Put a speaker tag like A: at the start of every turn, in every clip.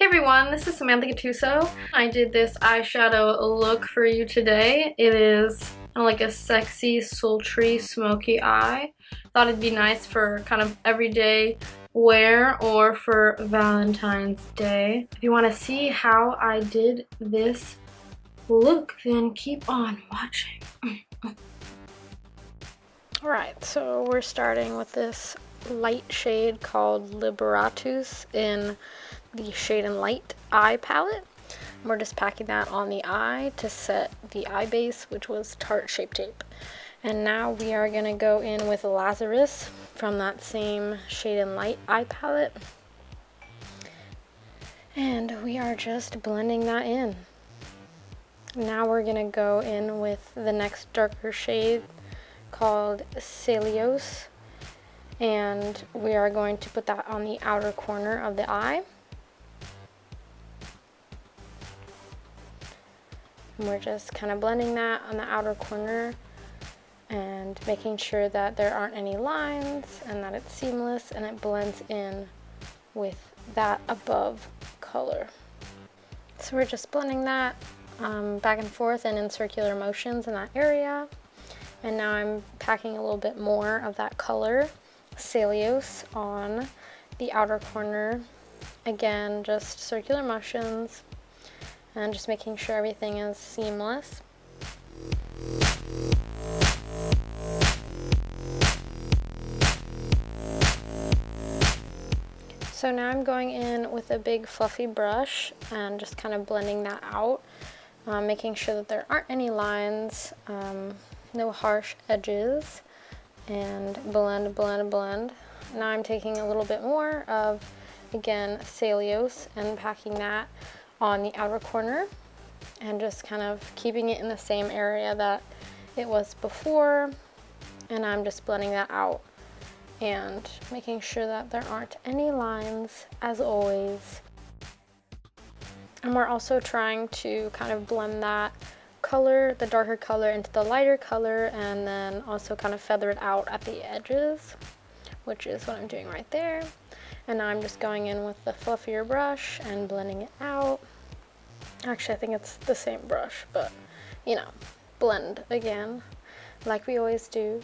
A: Hey everyone, this is Samantha Gattuso. I did this eyeshadow look for you today. It is kind of like a sexy, sultry, smoky eye. Thought it'd be nice for kind of everyday wear or for Valentine's Day. If you want to see how I did this look, then keep on watching. Alright, so we're starting with this light shade called Liberatus in the Shade and Light eye palette. We're just packing that on the eye to set the eye base, which was Tarte Shape Tape. And now we are going to go in with Lazarus from that same Shade and Light eye palette. And we are just blending that in. Now we're going to go in with the next darker shade called Saleos. And we are going to put that on the outer corner of the eye. And we're just kind of blending that on the outer corner and making sure that there aren't any lines and that it's seamless and it blends in with that above color. So we're just blending that back and forth and in circular motions in that area. And now I'm packing a little bit more of that color, Saleos, on the outer corner. Again, just circular motions. And just making sure everything is seamless. So now I'm going in with a big fluffy brush and just kind of blending that out, making sure that there aren't any lines, no harsh edges, and blend, blend, blend. Now I'm taking a little bit more of, again, Saleos and packing that on the outer corner and just kind of keeping it in the same area that it was before, and I'm just blending that out and making sure that there aren't any lines as always. And we're also trying to kind of blend that color, the darker color, into the lighter color, and then also kind of feather it out at the edges, which is what I'm doing right there. And now I'm just going in with the fluffier brush and blending it out. Actually, I think it's the same brush, but, you know, blend again, like we always do.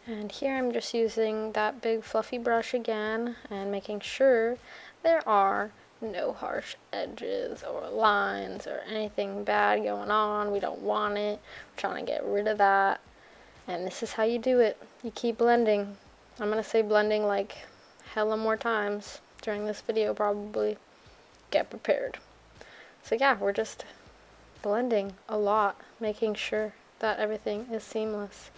A: And here I'm just using that big fluffy brush again and making sure there are no harsh edges or lines or anything bad going on. We don't want it. We're trying to get rid of that. And this is how you do it. You keep blending. I'm going to say blending like hella more times during this video probably. Get prepared. So yeah, we're just blending a lot, making sure that everything is seamless.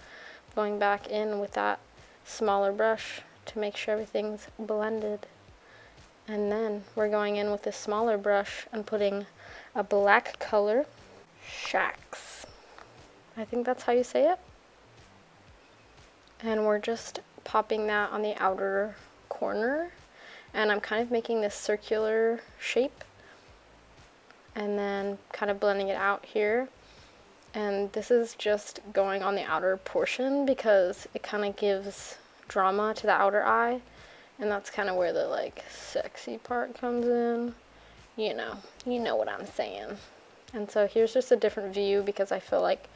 A: Going back in with that smaller brush to make sure everything's blended. And then we're going in with this smaller brush and putting a black color, shax. I think that's how you say it. And we're just popping that on the outer corner. And I'm kind of making this circular shape. And then kind of blending it out here. And this is just going on the outer portion because it kind of gives drama to the outer eye. And that's kind of where the like sexy part comes in. You know what I'm saying. And so here's just a different view because I feel like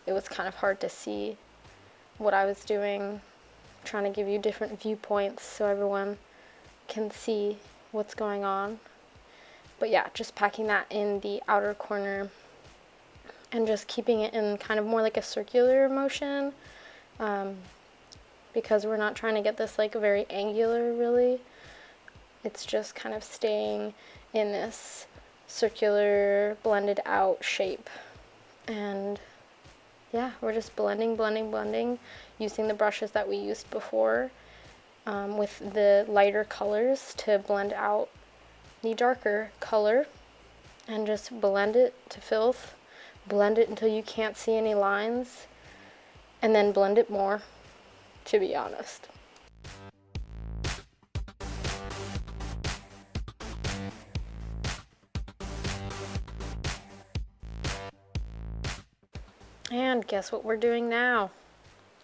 A: it was kind of hard to see what I was doing. Trying to give you different viewpoints so everyone can see what's going on. But yeah, just packing that in the outer corner and just keeping it in kind of more like a circular motion. Because we're not trying to get this like very angular really. It's just kind of staying in this circular blended out shape. And yeah, we're just blending, blending, blending using the brushes that we used before with the lighter colors to blend out the darker color and just blend it to filth. Blend it until you can't see any lines and then blend it more, to be honest. And guess what we're doing now?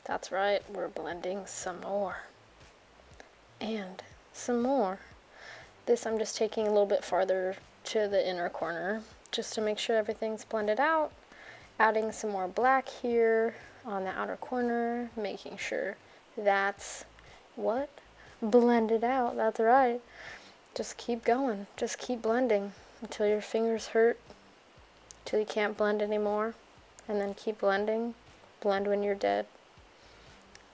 A: That's right, we're blending some more. And some more. This I'm just taking a little bit farther to the inner corner just to make sure everything's blended out. Adding some more black here on the outer corner, making sure that's what? Blended out, that's right. Just keep going, just keep blending until your fingers hurt, till you can't blend anymore, and then keep blending. Blend when you're dead.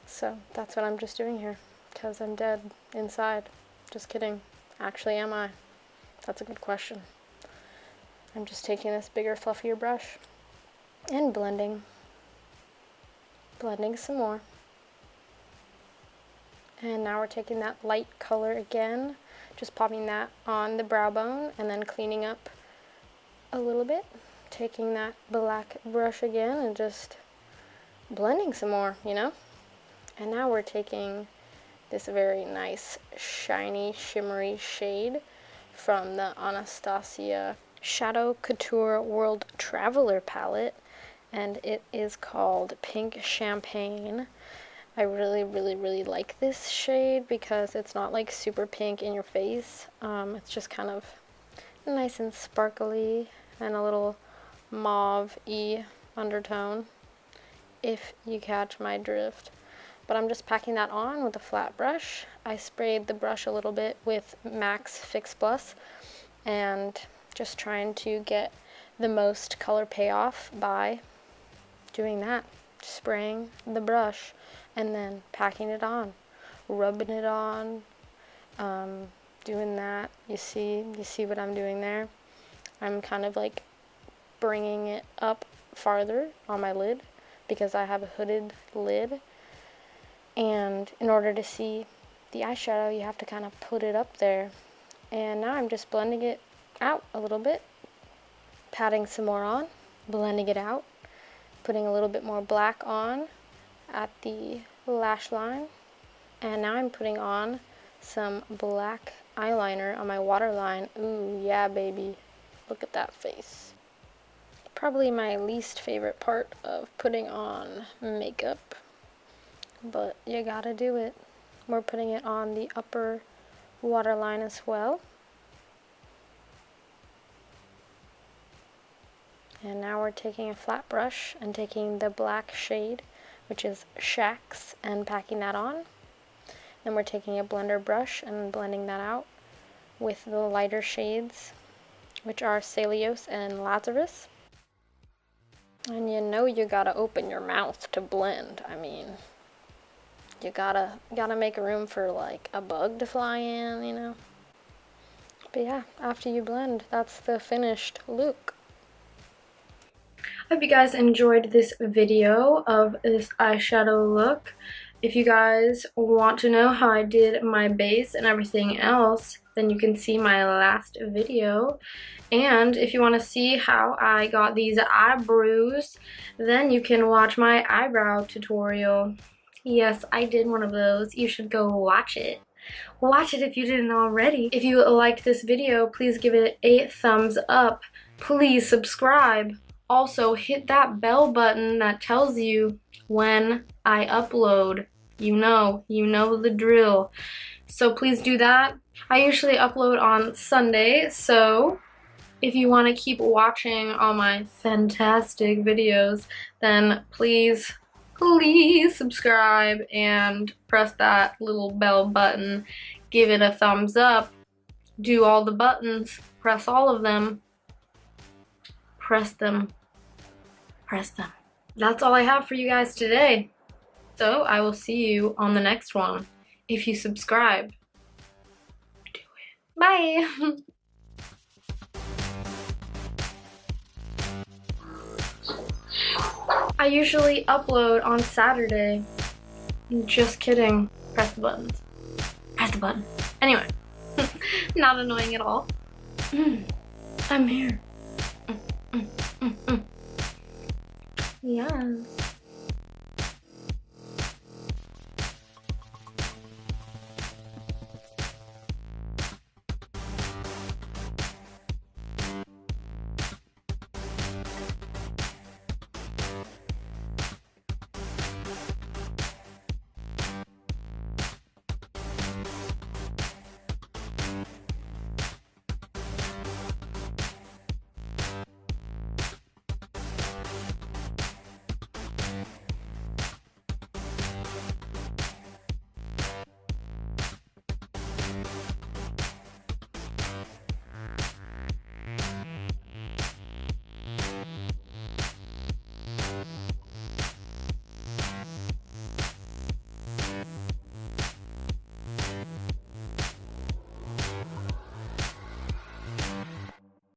A: So that's what I'm just doing here, because I'm dead inside. Just kidding. Actually, am I? That's a good question. I'm just taking this bigger, fluffier brush and blending. Blending some more. And now we're taking that light color again, just popping that on the brow bone and then cleaning up a little bit. Taking that black brush again and just blending some more, you know? And now we're taking this very nice, shiny, shimmery shade from the Anastasia Shadow Couture World Traveler palette, and it is called Pink Champagne. I really, really, really like this shade because it's not like super pink in your face. It's just kind of nice and sparkly and a little mauve-y undertone, if you catch my drift. But I'm just packing that on with a flat brush. I sprayed the brush a little bit with Max Fix Plus and just trying to get the most color payoff by doing that. Spraying the brush and then packing it on, rubbing it on, doing that. You see what I'm doing there? I'm kind of like bringing it up farther on my lid because I have a hooded lid, and in order to see the eyeshadow you have to kind of put it up there. And now I'm just blending it out a little bit, patting some more on, blending it out, putting a little bit more black on at the lash line, and now I'm putting on some black eyeliner on my waterline. Ooh, yeah, baby. Look at that face. Probably my least favorite part of putting on makeup, but you gotta do it. We're putting it on the upper waterline as well. And now we're taking a flat brush and taking the black shade, which is Shax, and packing that on. Then we're taking a blender brush and blending that out with the lighter shades, which are Saleos and Lazarus. And you know you gotta open your mouth to blend. I mean, you gotta make room for like a bug to fly in, you know? But yeah, after you blend, that's the finished look. I hope you guys enjoyed this video of this eyeshadow look. If you guys want to know how I did my base and everything else, then you can see my last video. And if you want to see how I got these eyebrows, then you can watch my eyebrow tutorial. Yes, I did one of those. You should go watch it. Watch it if you didn't already. If you like this video, please give it a thumbs up. Please subscribe. Also, hit that bell button that tells you when I upload. You know the drill. So please do that. I usually upload on Sunday, so if you want to keep watching all my fantastic videos, then please subscribe and press that little bell button. Give it a thumbs up. Do all the buttons. Press all of them. Press them. Press them. That's all I have for you guys today. So I will see you on the next one. If you subscribe, do it. Bye. I usually upload on Saturday. Just kidding. Press the buttons. Press the button. Anyway, not annoying at all. I'm here. Yes.